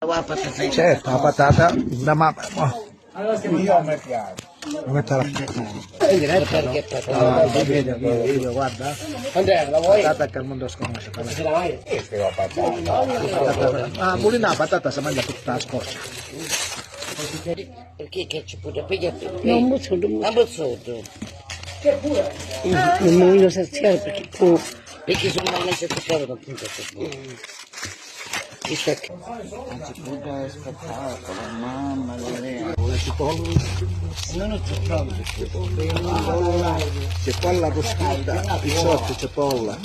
Certo, la patata, la mamma. Io a me piace. Metterla Perché patata? vedi, guarda. Andrea, la vuoi? Patata che al mondo sconosce. Ce la vai? Questa è la patata. Ah, pure la patata si mangia tutta la scoccia. Perché che ci può pigliare? Non molto, A Bozzuto. non voglio saziare perché può. Perché sono una messa di cavolo appunto. Chissà che... Anzi, puta è spettacolo, mamma mia. Non c'è pronto. Cipolla cosciuta, pizzotto, cipolla.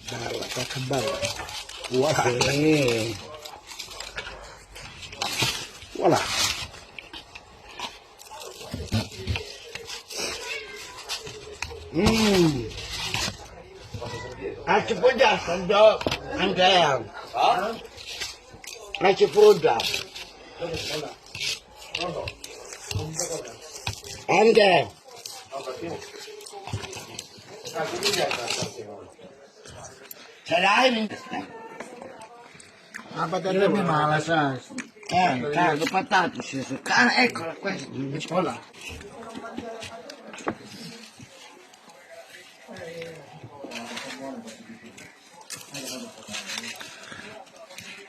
Bella, che bella. Voilà. Voilà. Ci può già, Andrea. Ci può già. Andrea. Ce l'hai? La patata è male, sai. Caro, patate, eccola questa. Voilà.